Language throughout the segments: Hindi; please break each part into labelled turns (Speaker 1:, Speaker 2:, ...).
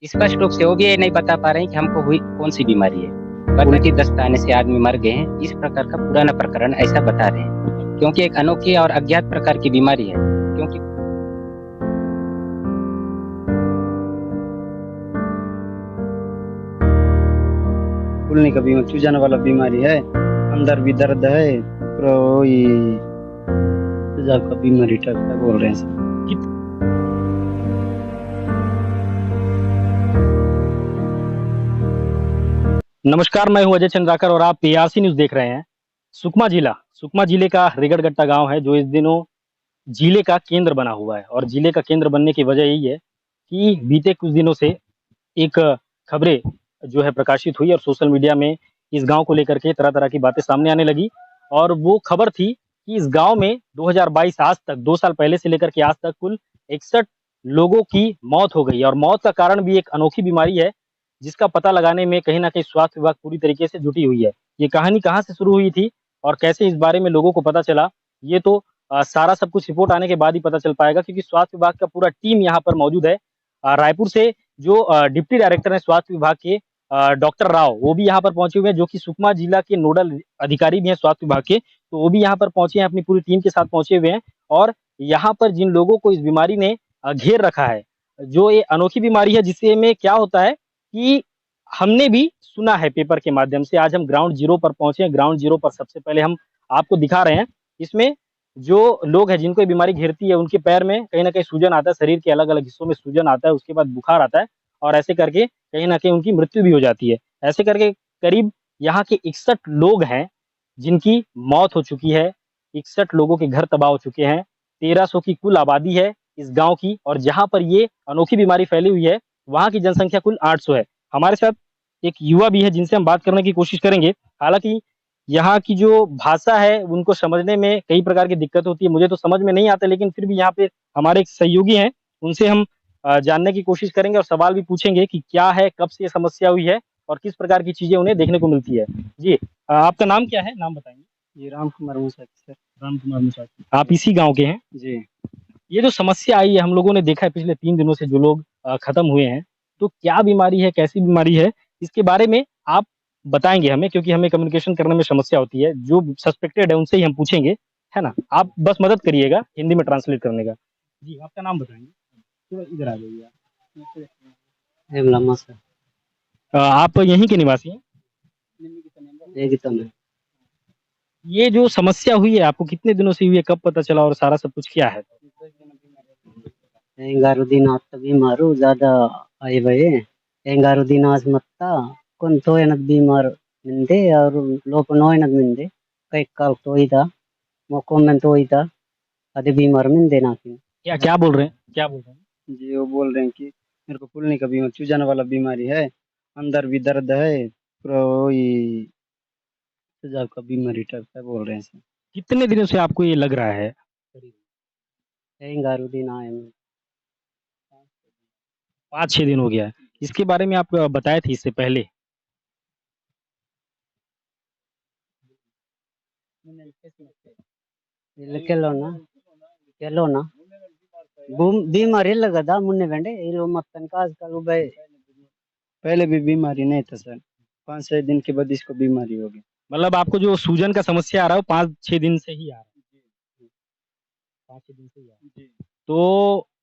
Speaker 1: स्पष्ट रूप से वो भी ये नहीं बता पा रहे हैं कि हमको हुई कौन-सी बीमारी है। पर उनकी दस्त आने से आदमी मर गए हैं, इस प्रकार का पुराना प्रकरण ऐसा बता रहे हैं। क्योंकि एक अनोखी और अज्ञात प्रकार की बीमारी है। क्योंकि
Speaker 2: फूलने का बीमारी, सूजन वाला बीमारी है, अंदर भी दर्द है, वही तेजाब का बीमारी टाइप का बोल रहे हैं सर।
Speaker 3: नमस्कार, मैं हूं अजय चंद्राकर और आप पीआरसी न्यूज देख रहे हैं। सुकमा जिले का रिगड़गट्टा गांव है जो इस दिनों जिले का केंद्र बना हुआ है। और जिले का केंद्र बनने की वजह यही है कि बीते कुछ दिनों से एक खबरें जो है प्रकाशित हुई और सोशल मीडिया में इस गांव को लेकर के तरह तरह की बातें सामने आने लगी। और वो खबर थी कि इस गांव में 2022 आज तक 2 साल पहले से लेकर के आज तक कुल 61 लोगों की मौत हो गई। और मौत का कारण भी एक अनोखी बीमारी है जिसका पता लगाने में कहीं ना कहीं स्वास्थ्य विभाग पूरी तरीके से जुटी हुई है। ये कहानी कहाँ से शुरू हुई थी और कैसे इस बारे में लोगों को पता चला, ये तो सारा सब कुछ रिपोर्ट आने के बाद ही पता चल पाएगा, क्योंकि स्वास्थ्य विभाग का पूरा टीम यहाँ पर मौजूद है। रायपुर से जो डिप्टी डायरेक्टर है स्वास्थ्य विभाग के डॉक्टर राव, वो भी यहाँ पर पहुंचे हुए हैं, जो कि सुकमा जिला के नोडल अधिकारी भी हैं स्वास्थ्य विभाग के। तो वो भी यहाँ पर पहुंचे हैं, अपनी पूरी टीम के साथ पहुंचे हुए हैं। और यहाँ पर जिन लोगों को इस बीमारी ने घेर रखा है, जो ये अनोखी बीमारी है, जिससे में क्या होता है कि हमने भी सुना है पेपर के माध्यम से। आज हम ग्राउंड जीरो पर पहुंचे हैं। ग्राउंड जीरो पर सबसे पहले हम आपको दिखा रहे हैं। इसमें जो लोग हैं जिनको ये बीमारी घेरती है, उनके पैर में कहीं ना कहीं सूजन आता है, शरीर के अलग अलग हिस्सों में सूजन आता है, उसके बाद बुखार आता है और ऐसे करके कहीं ना कहीं उनकी मृत्यु भी हो जाती है। ऐसे करके करीब यहाँ के 61 लोग हैं जिनकी मौत हो चुकी है। 61 लोगों के घर तबाह हो चुके हैं। 1300 की कुल आबादी है इस गांव की। और जहां पर ये अनोखी बीमारी फैली हुई है, वहां की जनसंख्या कुल 800 है। हमारे साथ एक युवा भी है जिनसे हम बात करने की कोशिश करेंगे। हालांकि यहाँ की जो भाषा है उनको समझने में कई प्रकार की दिक्कत होती है, मुझे तो समझ में नहीं आता, लेकिन फिर भी यहाँ पे हमारे एक सहयोगी हैं, उनसे हम जानने की कोशिश करेंगे और सवाल भी पूछेंगे कि क्या है, कब से ये समस्या हुई है और किस प्रकार की चीजें उन्हें देखने को मिलती है। जी, आपका नाम क्या है, नाम बताएंगे?
Speaker 2: ये राम कुमार मुसाकी सर।
Speaker 3: राम कुमार मुसाकी, आप इसी गांव के हैं?
Speaker 2: जी।
Speaker 3: ये जो समस्या आई है, हम लोगों ने देखा है पिछले 3 दिनों से जो लोग खत्म हुए हैं, तो क्या बीमारी है, कैसी बीमारी है, इसके बारे में आप बताएंगे हमें, क्योंकि हमें कम्युनिकेशन करने में समस्या होती है। जो सस्पेक्टेड है उनसे ही हम पूछेंगे, है ना? आप बस मदद करिएगा हिंदी में ट्रांसलेट करने का। जी, आपका नाम बताएंगे? थोड़ा इधर आ जाइए आप।
Speaker 2: हेमलम्मा सर।
Speaker 3: आप यहीं के निवासी हैं?
Speaker 2: एकदम है।
Speaker 3: ये जो समस्या हुई है आपको कितने दिनों से हुई है, कब पता चला और सारा सब कुछ क्या है?
Speaker 2: 11 दिन आता बीमारू ज्यादा आई भये 11 दिन आज मत्ता कौन तो बीमार मिंदे और लोप नो मिंदे कई काल तो इदा मोको में तो इदा अदे बीमार मिंदे ना की।
Speaker 3: क्या क्या बोल रहे हैं, क्या बोल रहे हैं?
Speaker 2: जी, वो बोल रहे हैं कि मेरे को फूलने का बीमारी, सूजन वाला बीमारी है, अंदर भी दर्द है, पूरा वही तेजाब का बीमारी टाइप का बोल रहे हैं सर।
Speaker 3: कितने दिनों से आपको ये लग रहा है?
Speaker 2: 11 दिन आए हैं।
Speaker 3: 5-6 दिन हो गया है। इसके बारे में आप बताए थे इससे पहले?
Speaker 2: ಕೆಲವೊನ್ನ ಕೆಲವೊನ್ನ बीमारी लगा था मुन्ने वेंडे ये मत्तन का आजकल भाई पहले भी बीमारी नहीं था सर, 5-6 दिन के बाद इसको बीमारी हो गई।
Speaker 3: मतलब आपको जो सूजन का समस्या आ रहा है वो 5-6 दिन से ही आ रहा है? 5-6 दिन से ही आ रहा है। तो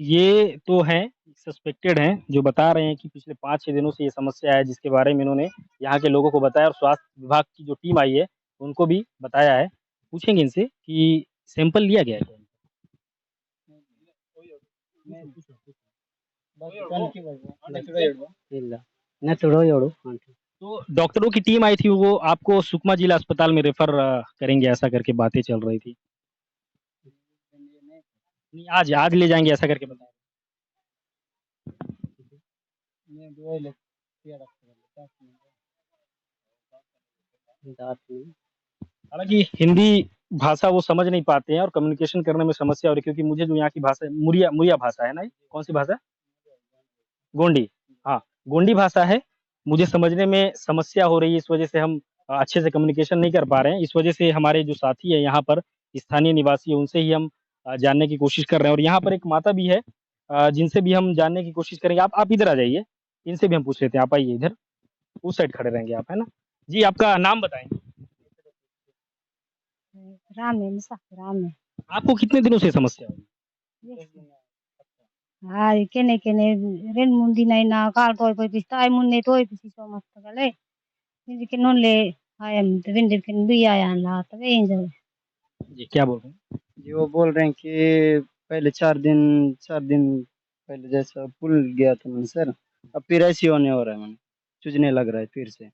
Speaker 3: ये तो है, सस्पेक्टेड हैं जो बता रहे हैं कि पिछले 5-6 दिनों से ये समस्या है, जिसके बारे में इन्होंने यहाँ के लोगों को बताया और स्वास्थ्य विभाग की जो टीम आई है उनको भी बताया है। पूछेंगे इनसे कि सैंपल लिया गया है क्या?
Speaker 2: ಇಲ್ಲ ನೆತ್ತುಡು ಯೋಡು ಅಂಟಿ।
Speaker 3: तो डॉक्टरों की टीम आई थी, वो आपको सुकमा जिला अस्पताल में रेफर करेंगे ऐसा करके बातें चल रही थी। नहीं, आज आज ले जाएंगे ऐसा करके बताया। हालांकि हिंदी भाषा वो समझ नहीं पाते हैं और कम्युनिकेशन करने में समस्या हो रही है, क्योंकि मुझे जो यहाँ की भाषा है, मुरिया मुरिया भाषा है ना, ये कौन सी भाषा? गोंडी। हाँ, गोंडी भाषा है, मुझे समझने में समस्या हो रही है। इस वजह से हम अच्छे से कम्युनिकेशन नहीं कर पा रहे हैं। इस वजह से हमारे जो साथी है यहाँ पर, स्थानीय निवासी है, उनसे ही हम जानने की कोशिश कर रहे हैं। और यहाँ पर एक माता भी है जिनसे भी हम जानने की कोशिश करेंगे। आप इधर आ जाइए। इनसे भी हम पूछ लेते हैं। आप आइए इधर, उस साइड खड़े रहेंगे आप, है ना? जी, आपका नाम बताएंगे?
Speaker 4: राम है मुसा राम है
Speaker 3: आपको कितने दिनों से समस्या हो रही है?
Speaker 4: हाय केने रेन मुंदी नहीं ना काल तो कोई पिस्ता मुन्ने तो पिसी सो मस्त गले निज के नोन ले हाय हम तो विंडर के भी आया ला तबे इंजो
Speaker 3: जी, क्या बोल रहे हैं?
Speaker 2: जी वो बोल रहे हैं कि पहले 4 दिन पहले जैसा पुल गया था मैंने सर, अब फिर ऐसे होने हो रहा है मैंने, चुजने लग रहा है फिर से।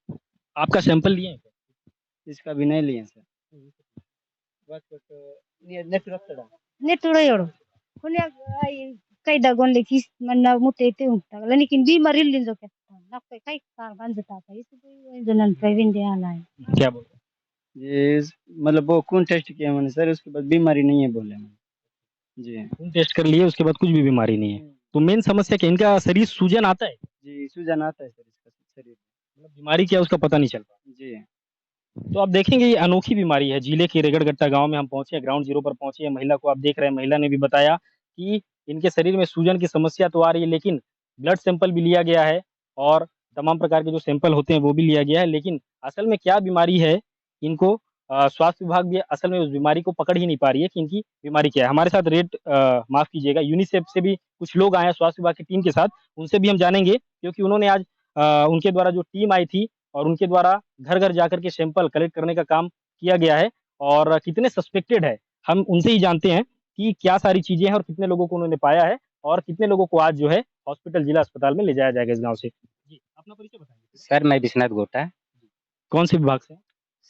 Speaker 3: आपका सैंपल लिए हैं क्या?
Speaker 2: इसका भी नहीं लिए सर। बस ये नेट रखता
Speaker 4: ने तोड़ो योड़ो कोने आई कई दगोन ले किस मन ना मुते ते उंटा लेकिन भी मरिल लिंजो के ना कोई कई कार बन जाता था इस कोई जनन प्रवीण दे आला है
Speaker 3: क्या बोल रहे हैं?
Speaker 2: ये मतलब वो खून टेस्ट किया मैंने सर, उसके बाद बीमारी नहीं है बोले मैंने। जी
Speaker 3: खून टेस्ट कर लिए, उसके बाद कुछ भी बीमारी नहीं है। तो मेन समस्या क्या, इनका शरीर सूजन आता है?
Speaker 2: जी सूजन आता है सर इसका शरीर।
Speaker 3: मतलब बीमारी क्या है उसका पता नहीं चल रहा।
Speaker 2: जी
Speaker 3: तो आप देखेंगे ये अनोखी बीमारी है। जिले के रेगड़गट्टा गांव में हम पहुंचे हैं, ग्राउंड जीरो पर पहुंचे हैं। महिला को आप देख रहे हैं, महिला ने भी बताया कि इनके शरीर में सूजन की समस्या तो आ रही है, लेकिन ब्लड सैंपल भी लिया गया है और तमाम प्रकार के जो सैंपल होते हैं वो भी लिया गया है। लेकिन असल में क्या बीमारी है इनको, स्वास्थ्य विभाग भी असल में उस बीमारी को पकड़ ही नहीं पा रही है कि इनकी बीमारी क्या है। हमारे साथ माफ कीजिएगा, यूनिसेफ से भी कुछ लोग आए हैं स्वास्थ्य विभाग की टीम के साथ, उनसे भी हम जानेंगे, क्योंकि उन्होंने आज उनके द्वारा जो टीम आई थी और उनके द्वारा घर घर जाकर के सैंपल कलेक्ट करने का काम किया गया है और कितने सस्पेक्टेड है हम उनसे ही जानते हैं कि क्या सारी चीजें हैं और कितने लोगों को उन्होंने पाया है और कितने लोगों को आज जो है हॉस्पिटल जिला अस्पताल में ले जाया जाएगा इस गांव से। जी, अपना परिचय बताएंगे?
Speaker 1: सर मैं विश्वनाथ गोटा।
Speaker 3: कौन से विभाग से?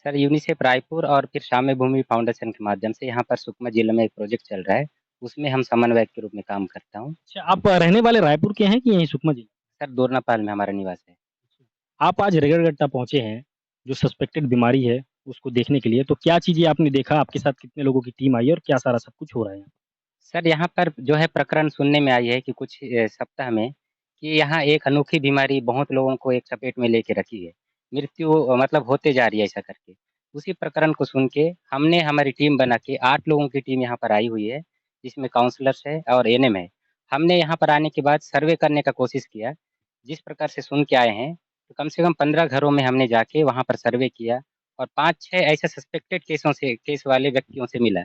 Speaker 1: सर यूनिसेफ रायपुर और फिर श्याम भूमि फाउंडेशन के माध्यम से यहाँ पर सुकमा जिले में एक प्रोजेक्ट चल रहा है, उसमें हम समन्वयक के रूप में काम करता हूँ।
Speaker 3: अच्छा, आप रहने वाले रायपुर के हैं कि यहीं सुकमा जिले?
Speaker 1: सर दोरनापाल में हमारा निवास है।
Speaker 3: आप आज रेगड़गट्टा पहुंचे हैं, जो सस्पेक्टेड बीमारी है उसको देखने के लिए, तो क्या चीजें आपने देखा, आपके साथ कितने लोगों की टीम आई है और क्या सारा सब कुछ हो रहा है?
Speaker 1: सर यहाँ पर जो है प्रकरण सुनने में आई है कि कुछ सप्ताह में कि यहाँ एक अनोखी बीमारी बहुत लोगों को एक चपेट में लेके रखी है, मृत्यु मतलब होते जा रही है ऐसा करके। उसी प्रकरण को सुन के हमने हमारी टीम बना के 8 लोगों की टीम यहाँ पर आई हुई है, जिसमें काउंसलर्स है और एएनएम है। हमने यहाँ पर आने के बाद सर्वे करने का कोशिश किया, जिस प्रकार से सुन के आए हैं, तो कम से कम 15 घरों में हमने जाके वहाँ पर सर्वे किया और 5-6 ऐसे सस्पेक्टेड केस वाले व्यक्तियों से मिला।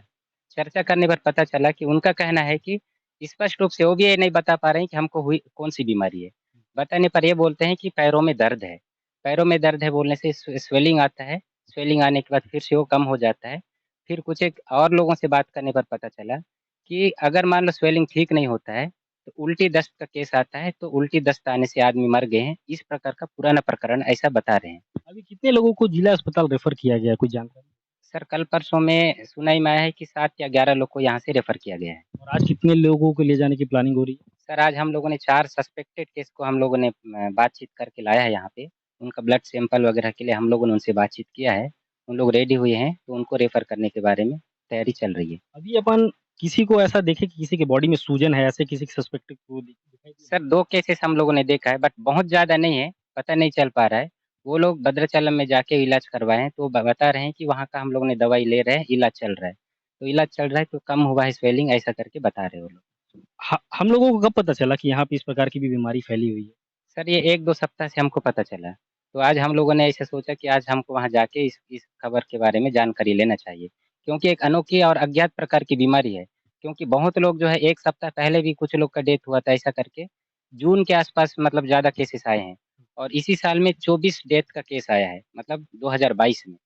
Speaker 1: चर्चा करने पर पता चला कि उनका कहना है कि स्पष्ट रूप से वो भी ये नहीं बता पा रहे हैं कि हमको हुई कौन-सी बीमारी है। बताने पर ये बोलते हैं कि पैरों में दर्द है। पैरों में दर्द है बोलने से स्वेलिंग आता है, स्वेलिंग आने के बाद फिर से वो कम हो जाता है। फिर कुछ एक और लोगों से बात करने पर पता चला कि अगर मान लो स्वेलिंग ठीक नहीं होता है, तो उल्टी दस्त का केस आता है, तो उल्टी दस्त आने से आदमी मर गए हैं। इस प्रकार का पुराना प्रकरण ऐसा बता रहे हैं।
Speaker 3: अभी कितने लोगों को जिला अस्पताल रेफर किया गया है, कुछ जानकारी?
Speaker 1: सर कल परसों में सुनाई में आया है कि 7 या 11 लोग को यहाँ से रेफर किया गया है।
Speaker 3: और आज कितने लोगों को ले जाने की प्लानिंग हो रही है?
Speaker 1: सर आज हम लोगों ने 4 सस्पेक्टेड केस को हम लोगों ने बातचीत करके लाया है यहाँ पे। उनका ब्लड सैंपल वगैरह के लिए हम लोगों ने उनसे बातचीत किया है। उन लोग रेडी हुए हैं, तो उनको रेफर करने के बारे में तैयारी चल रही है।
Speaker 3: अभी अपन किसी को ऐसा देखे कि किसी के बॉडी में सूजन है, ऐसे किसी सस्पेक्टेड को दिखाई दिया?
Speaker 1: सर 2 केसेस हम लोगों ने देखा है, बट बहुत ज़्यादा नहीं है, पता नहीं चल पा रहा है। वो लोग भद्राचलम में जाके इलाज करवाए हैं, तो बता रहे हैं कि वहाँ का हम लोगों ने दवाई ले रहे हैं, इलाज चल रहा है। तो इलाज चल रहा है तो कम हुआ है स्वेलिंग, ऐसा करके बता रहे हैं वो लोग।
Speaker 3: हम लोगों को कब पता चला कि यहाँ पे इस प्रकार की भी बीमारी फैली हुई है?
Speaker 1: सर ये 1-2 सप्ताह से हमको पता चला। तो आज हम लोगों ने ऐसे सोचा कि आज हमको वहाँ जाके इस खबर के बारे में जानकारी लेना चाहिए। क्योंकि एक अनोखी और अज्ञात प्रकार की बीमारी है। क्योंकि बहुत लोग जो है 1 सप्ताह पहले भी कुछ लोग का डेथ हुआ था ऐसा करके। जून के आस-पास मतलब ज़्यादा केसेस आए हैं। और इसी साल में 24 डेथ का केस आया है, मतलब 2022 में।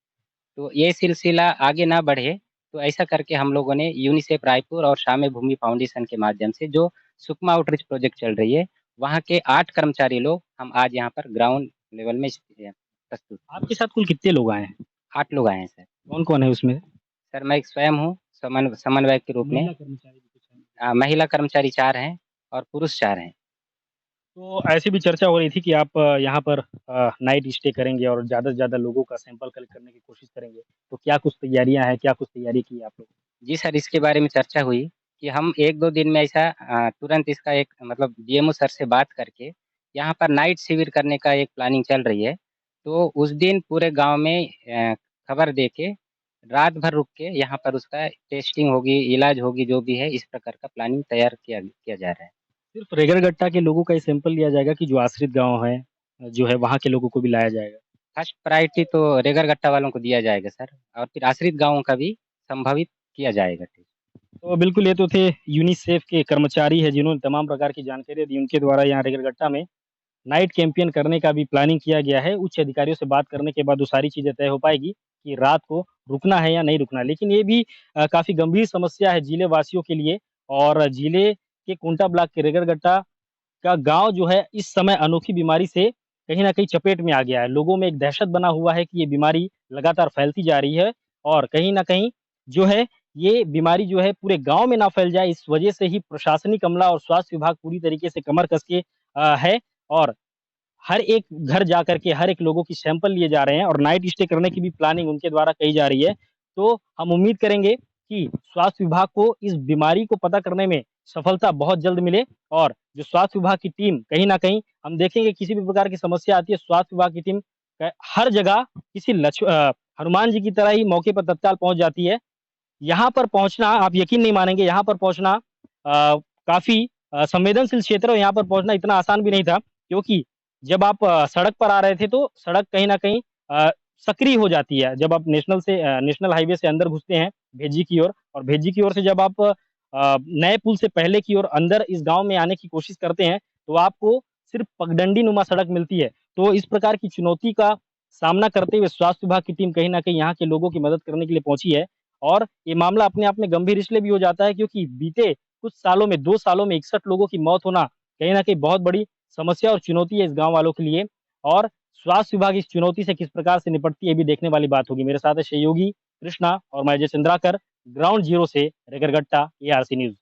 Speaker 1: तो ये सिलसिला आगे ना बढ़े, तो ऐसा करके हम लोगों ने यूनिसेफ रायपुर और श्याम भूमि फाउंडेशन के माध्यम से जो सुकमा आउटरीच प्रोजेक्ट चल रही है, वहाँ के 8 कर्मचारी लोग हम आज यहाँ पर ग्राउंड लेवल में प्रस्तुत।
Speaker 3: आपके साथ कुल कितने लोग आए हैं?
Speaker 1: 8 लोग आए हैं सर।
Speaker 3: कौन कौन है उसमें?
Speaker 1: सर मैं एक स्वयं हूँ समन्वयक के रूप में।
Speaker 3: महिला कर्मचारी भी कुछ हैं?
Speaker 1: महिला कर्मचारी 4 हैं और पुरुष 4 हैं।
Speaker 3: तो ऐसी भी चर्चा हो रही थी कि आप यहाँ पर नाइट स्टे करेंगे और ज़्यादा से ज़्यादा लोगों का सैंपल कलेक्ट करने की कोशिश करेंगे। तो क्या कुछ तैयारियाँ हैं? क्या कुछ तैयारी की आप लोग?
Speaker 1: जी सर, इसके बारे में चर्चा हुई कि हम 1-2 दिन में ऐसा तुरंत इसका एक मतलब डीएमओ सर से बात करके यहाँ पर नाइट शिविर करने का एक प्लानिंग चल रही है। तो उस दिन पूरे गाँव में खबर दे के रात भर रुक के यहाँ पर उसका टेस्टिंग होगी, इलाज होगी, जो भी है इस प्रकार का प्लानिंग तैयार किया किया जा रहा है।
Speaker 3: सिर्फ रेगरगट्टा के लोगों का ही सैंपल लिया जाएगा कि जो आश्रित गाँव है जो है वहाँ के लोगों को भी लाया जाएगा?
Speaker 1: फर्स्ट प्रायोरिटी तो रेगरगट्टा वालों को दिया जाएगा सर, और फिर आश्रित गाँवों का भी संभावित किया जाएगा टेस्ट।
Speaker 3: तो बिल्कुल ये तो थे यूनिसेफ के कर्मचारी हैं जिन्होंने तमाम प्रकार की जानकारी दी। उनके द्वारा यहाँ रेगरगट्टा में नाइट कैंपेन करने का भी प्लानिंग किया गया है। उच्च अधिकारियों से बात करने के बाद वो सारी चीज़ें तय हो पाएगी कि रात को रुकना है या नहीं रुकना है। लेकिन ये भी काफ़ी गंभीर समस्या है जिले वासियों के लिए और जिले के कुंटा ब्लॉक के रेगरगट्टा का गाँव जो है इस समय अनोखी बीमारी से कहीं न कहीं चपेट में आ गया है। लोगों में एक दहशत बना हुआ है कि ये बीमारी लगातार फैलती जा रही है और कहीं न कहीं जो है ये बीमारी जो है पूरे गाँव में ना फैल जाए, इस वजह से ही प्रशासनिक अमला और स्वास्थ्य विभाग पूरी तरीके से कमर कस के है और हर एक घर जाकर के हर एक लोगों की सैंपल लिए जा रहे हैं और नाइट स्टे करने की भी प्लानिंग उनके द्वारा कही जा रही है। तो हम उम्मीद करेंगे कि स्वास्थ्य विभाग को इस बीमारी को पता करने में सफलता बहुत जल्द मिले और जो स्वास्थ्य विभाग की टीम कहीं न कहीं हम देखेंगे किसी भी प्रकार की समस्या आती है, स्वास्थ्य विभाग की टीम हर जगह किसी हनुमान जी की तरह ही मौके पर तत्काल पहुँच जाती है। यहाँ पर पहुँचना आप यकीन नहीं मानेंगे, यहाँ पर पहुँचना काफ़ी संवेदनशील क्षेत्र है और यहाँ पर पहुँचना इतना आसान भी नहीं था क्योंकि जब आप सड़क पर आ रहे थे तो सड़क कहीं न कहीं सक्रिय हो जाती है। जब आप नेशनल हाईवे से अंदर घुसते हैं भेज्जी की ओर और भेज्जी की ओर से जब आप नए पुल से पहले की ओर अंदर इस गाँव में आने की कोशिश करते हैं, तो आपको सिर्फ़ पगडंडी नुमा सड़क मिलती है। तो इस प्रकार की चुनौती का सामना करते हुए स्वास्थ्य विभाग की टीम कहीं न कहीं यहाँ के लोगों की मदद करने के लिए पहुँची है और ये मामला अपने आप में गंभीर इसलिए भी हो जाता है क्योंकि बीते कुछ सालों में 2 सालों में 61 लोगों की मौत होना कहीं न कहीं बहुत बड़ी समस्या और चुनौती है इस गाँव वालों के लिए और स्वास्थ्य विभाग इस चुनौती से किस प्रकार से निपटती है, ये भी देखने वाली बात होगी। मेरे साथ है सहयोगी कृष्णा और मैं अजय चंद्राकर, ग्राउंड ज़ीरो से रेगरगट्टा, एआरसी न्यूज़।